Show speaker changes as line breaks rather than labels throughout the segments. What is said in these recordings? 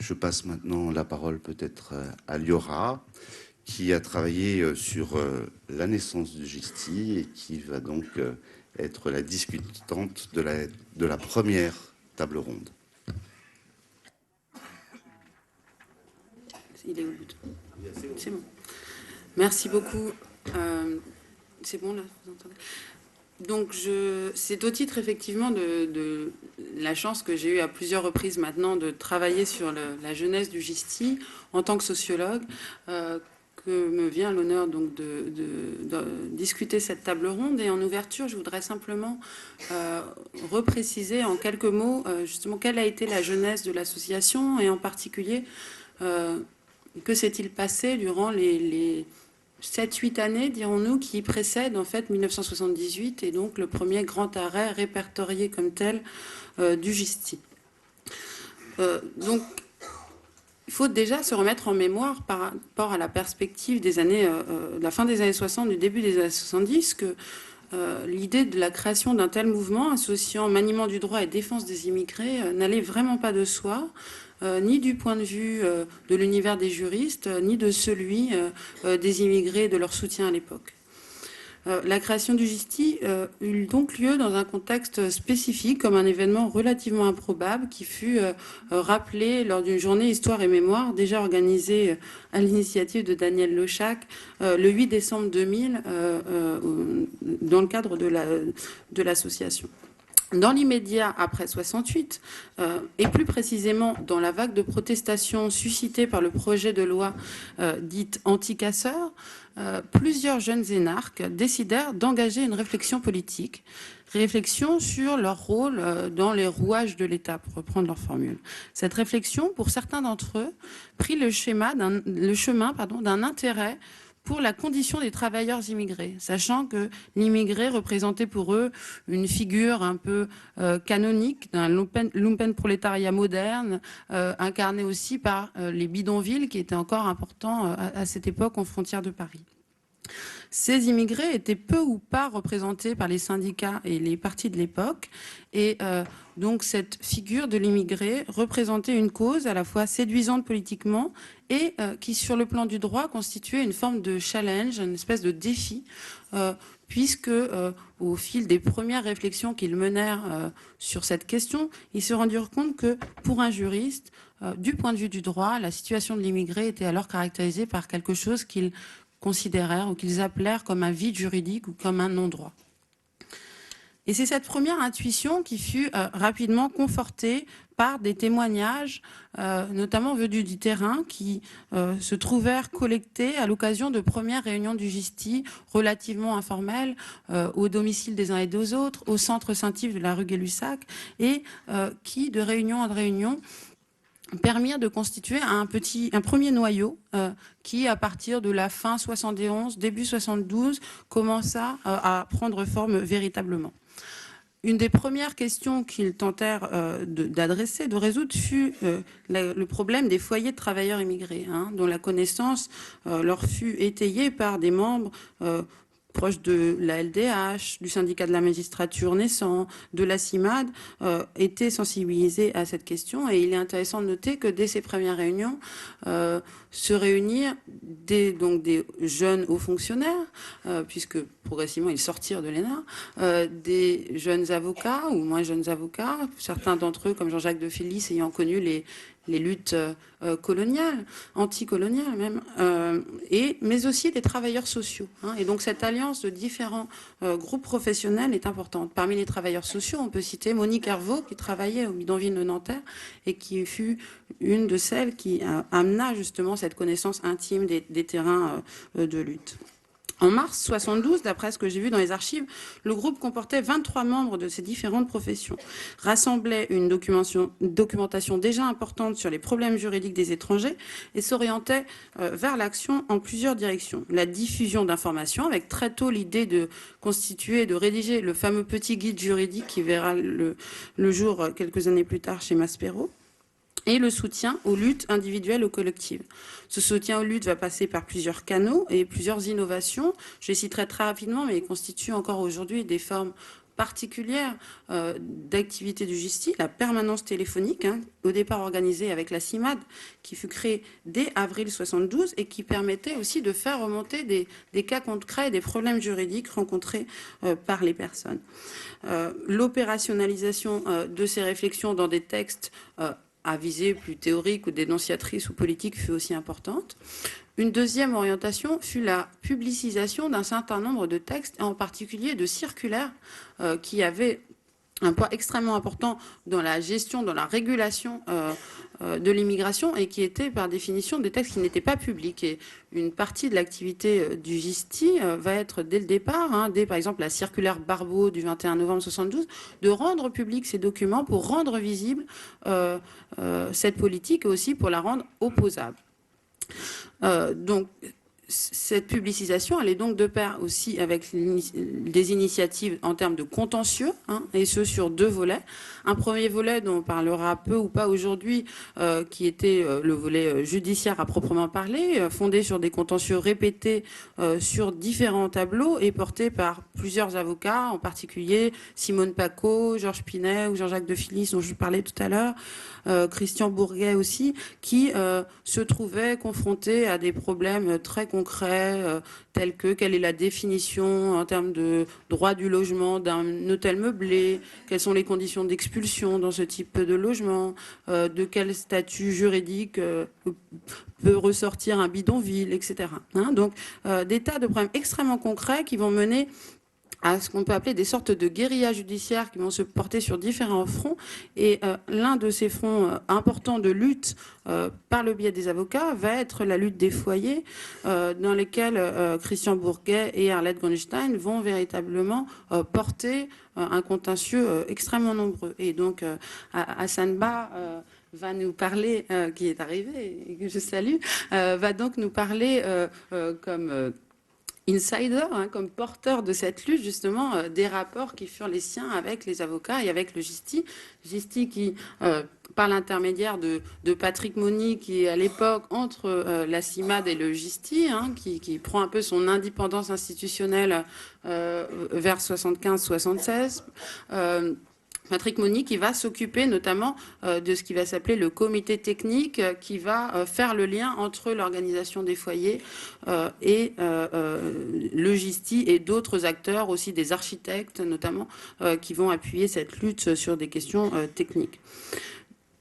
Je passe maintenant la parole peut-être à Liora, qui a travaillé sur la naissance du GISTI et qui va donc être la discutante de la première table ronde.
Il est où le bouton? C'est bon. Merci beaucoup. C'est bon là, vous entendez? Donc, c'est au titre effectivement de la chance que j'ai eue à plusieurs reprises maintenant de travailler sur la jeunesse du GISTI en tant que sociologue, que me vient l'honneur donc de discuter cette table ronde. Et en ouverture, je voudrais simplement repréciser en quelques mots justement quelle a été la jeunesse de l'association et en particulier que s'est-il passé durant les 7-8 années, dirons-nous, qui précèdent en fait 1978 et donc le premier grand arrêt répertorié comme tel du GISTI. Donc, il faut déjà se remettre en mémoire par rapport à la perspective des années, de la fin des années 60, du début des années 70, que l'idée de la création d'un tel mouvement associant maniement du droit et défense des immigrés n'allait vraiment pas de soi, ni du point de vue de l'univers des juristes, ni de celui des immigrés et de leur soutien à l'époque. La création du GISTI eut donc lieu dans un contexte spécifique, comme un événement relativement improbable qui fut rappelé lors d'une journée Histoire et Mémoire, déjà organisée à l'initiative de Daniel Lechac le 8 décembre 2000, dans le cadre de l'association. Dans l'immédiat après 68, et plus précisément dans la vague de protestations suscitée par le projet de loi dite anti-casseurs, plusieurs jeunes énarques décidèrent d'engager une réflexion politique, réflexion sur leur rôle dans les rouages de l'État, pour reprendre leur formule. Cette réflexion, pour certains d'entre eux, prit le chemin d'un intérêt pour la condition des travailleurs immigrés, sachant que l'immigré représentait pour eux une figure un peu canonique d'un lumpenprolétariat moderne, incarné aussi par les bidonvilles qui étaient encore importants à cette époque aux frontières de Paris. Ces immigrés étaient peu ou pas représentés par les syndicats et les partis de l'époque. Et donc cette figure de l'immigré représentait une cause à la fois séduisante politiquement et qui, sur le plan du droit, constituait une forme de challenge, une espèce de défi, puisque au fil des premières réflexions qu'ils menèrent sur cette question, ils se rendirent compte que, pour un juriste, du point de vue du droit, la situation de l'immigré était alors caractérisée par quelque chose qu'ils considérèrent ou qu'ils appelèrent comme un vide juridique ou comme un non-droit. Et c'est cette première intuition qui fut rapidement confortée par des témoignages, notamment venus du terrain, qui se trouvèrent collectés à l'occasion de premières réunions du GISTI relativement informelles, au domicile des uns et des autres, au centre Saint-Yves de la rue Gay-Lussac, et qui, de réunion en réunion, permirent de constituer un premier noyau qui, à partir de la fin 71, début 72, commença à prendre forme véritablement. Une des premières questions qu'ils tentèrent d'adresser, de résoudre, fut le problème des foyers de travailleurs immigrés, dont la connaissance leur fut étayée par des membres proches de la LDH, du syndicat de la magistrature naissant, de la CIMAD, étaient sensibilisés à cette question. Et il est intéressant de noter que dès ces premières réunions, se réunirent donc des jeunes hauts fonctionnaires, puisque progressivement ils sortirent de l'ENA, des jeunes avocats ou moins jeunes avocats, certains d'entre eux, comme Jean-Jacques de Félis, ayant connu les luttes coloniales, anticoloniales même, mais aussi des travailleurs sociaux. Et donc cette alliance de différents groupes professionnels est importante. Parmi les travailleurs sociaux, on peut citer Monique Hervaux, qui travaillait au bidonville de Nanterre et qui fut une de celles qui amena justement cette connaissance intime des terrains de lutte. En mars 72, d'après ce que j'ai vu dans les archives, le groupe comportait 23 membres de ces différentes professions, rassemblait une documentation déjà importante sur les problèmes juridiques des étrangers et s'orientait vers l'action en plusieurs directions. La diffusion d'informations, avec très tôt l'idée de constituer, de rédiger le fameux petit guide juridique qui verra le jour quelques années plus tard chez Maspero, et le soutien aux luttes individuelles ou collectives. Ce soutien aux luttes va passer par plusieurs canaux et plusieurs innovations. Je les citerai très rapidement, mais ils constituent encore aujourd'hui des formes particulière d'activité du GISTI, la permanence téléphonique, hein, au départ organisée avec la CIMAD, qui fut créée dès avril 72 et qui permettait aussi de faire remonter des cas concrets, des problèmes juridiques rencontrés par les personnes. L'opérationnalisation de ces réflexions dans des textes à visée plus théorique ou dénonciatrice ou politique fut aussi importante. Une deuxième orientation fut la publicisation d'un certain nombre de textes, et en particulier de circulaires qui avaient un poids extrêmement important dans la gestion, dans la régulation de l'immigration et qui étaient par définition des textes qui n'étaient pas publics. Et une partie de l'activité du GISTI va être dès le départ, hein, dès par exemple la circulaire Barbeau du 21 novembre 72, de rendre publics ces documents pour rendre visible cette politique et aussi pour la rendre opposable. Donc, cette publicisation, elle est donc de pair aussi avec des initiatives en termes de contentieux, hein, et ce sur deux volets. Un premier volet dont on parlera peu ou pas aujourd'hui, qui était le volet judiciaire à proprement parler, fondé sur des contentieux répétés sur différents tableaux et porté par plusieurs avocats, en particulier Simone Paco, Georges Pinet ou Jean-Jacques de Phillis, dont je parlais tout à l'heure, Christian Bourguet aussi, qui se trouvaient confrontés à des problèmes très concrets, tels que quelle est la définition en termes de droit du logement d'un hôtel meublé, quelles sont les conditions d'expulsion dans ce type de logement, de quel statut juridique peut ressortir un bidonville, etc. Hein, donc des tas de problèmes extrêmement concrets qui vont mener à ce qu'on peut appeler des sortes de guérillas judiciaires qui vont se porter sur différents fronts. Et l'un de ces fronts importants de lutte par le biais des avocats va être la lutte des foyers, dans lesquels Christian Bourguet et Arlette Grunstein vont véritablement porter un contentieux extrêmement nombreux. Et donc Hassan Ba va nous parler, qui est arrivé et que je salue, va donc nous parler comme insider, hein, comme porteur de cette lutte, justement, des rapports qui furent les siens avec les avocats et avec le GISTI. GISTI qui, par l'intermédiaire de Patrick Moni, qui est à l'époque entre la CIMAD et le GISTI, hein, qui prend un peu son indépendance institutionnelle vers 75-76, Patrick Moni qui va s'occuper notamment de ce qui va s'appeler le comité technique qui va faire le lien entre l'organisation des foyers et le GISTI et d'autres acteurs, aussi des architectes notamment, qui vont appuyer cette lutte sur des questions techniques.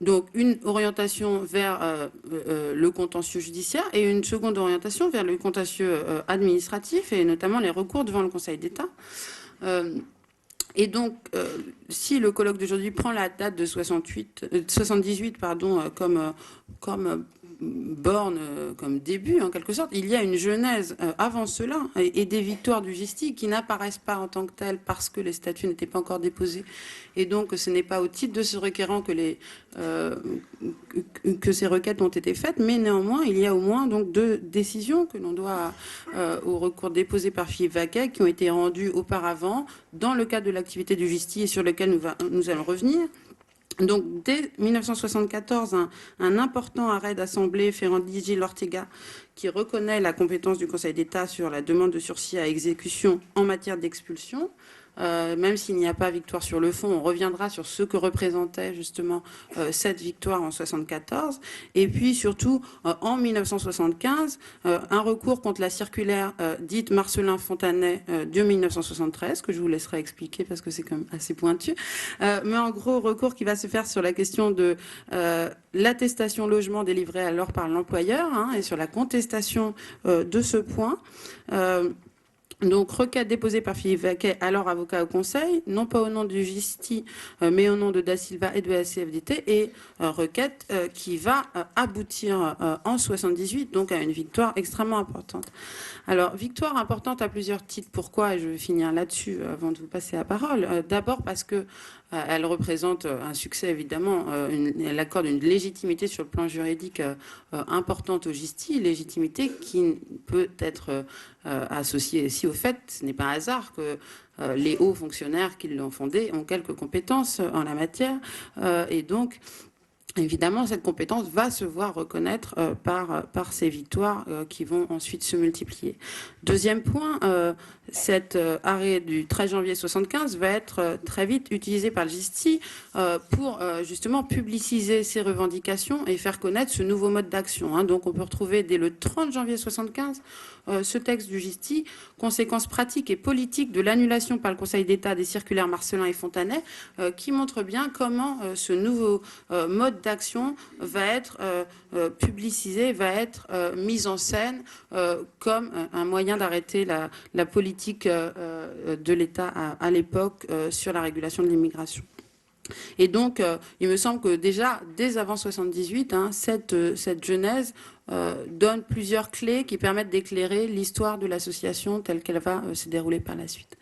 Donc une orientation vers le contentieux judiciaire et une seconde orientation vers le contentieux administratif et notamment les recours devant le Conseil d'État. Et donc, si le colloque d'aujourd'hui prend la date de 78 comme borne, comme début, en quelque sorte, il y a une genèse avant cela et des victoires du GISTI qui n'apparaissent pas en tant que telles parce que les statuts n'étaient pas encore déposés. Et donc, ce n'est pas au titre de ce requérant que ces requêtes ont été faites, mais néanmoins, il y a au moins donc 2 décisions que l'on doit au recours déposé par Philippe Vaquet qui ont été rendues auparavant dans le cadre de l'activité du GISTI et sur lequel nous allons revenir. Donc, dès 1974, un important arrêt d'assemblée Ferrandi-Gil Ortega qui reconnaît la compétence du Conseil d'État sur la demande de sursis à exécution en matière d'expulsion. Même s'il n'y a pas victoire sur le fond, on reviendra sur ce que représentait justement cette victoire en 74. Et puis surtout, en 1975, un recours contre la circulaire dite Marcelin-Fontanet de 1973, que je vous laisserai expliquer parce que c'est quand même assez pointu. Mais en gros, recours qui va se faire sur la question de l'attestation logement délivrée alors par l'employeur, hein, et sur la contestation de ce point. Donc, requête déposée par Philippe Vaquet, alors avocat au Conseil, non pas au nom du GISTI, mais au nom de Da Silva et de la CFDT, et requête qui va aboutir en 78, donc à une victoire extrêmement importante. Alors, victoire importante à plusieurs titres. Pourquoi? Et je vais finir là-dessus avant de vous passer la parole. D'abord parce que elle représente un succès, évidemment. Elle accorde une légitimité sur le plan juridique importante au GISTI, légitimité qui peut être associée aussi au fait, ce n'est pas un hasard que les hauts fonctionnaires qui l'ont fondé ont quelques compétences en la matière. Et donc, évidemment, cette compétence va se voir reconnaître par ces victoires qui vont ensuite se multiplier. Deuxième point, cet arrêt du 13 janvier 75 va être très vite utilisé par le GISTI pour justement publiciser ses revendications et faire connaître ce nouveau mode d'action. Hein. Donc on peut retrouver dès le 30 janvier 75 ce texte du GISTI, conséquences pratiques et politiques de l'annulation par le Conseil d'État des circulaires Marcellin et Fontanet, qui montre bien comment ce nouveau mode d'action va être publicisé, va être mis en scène comme un moyen d'arrêter la politique de l'État à l'époque sur la régulation de l'immigration. Et donc, il me semble que déjà, dès avant 78, hein, cette genèse donne plusieurs clés qui permettent d'éclairer l'histoire de l'association telle qu'elle va se dérouler par la suite.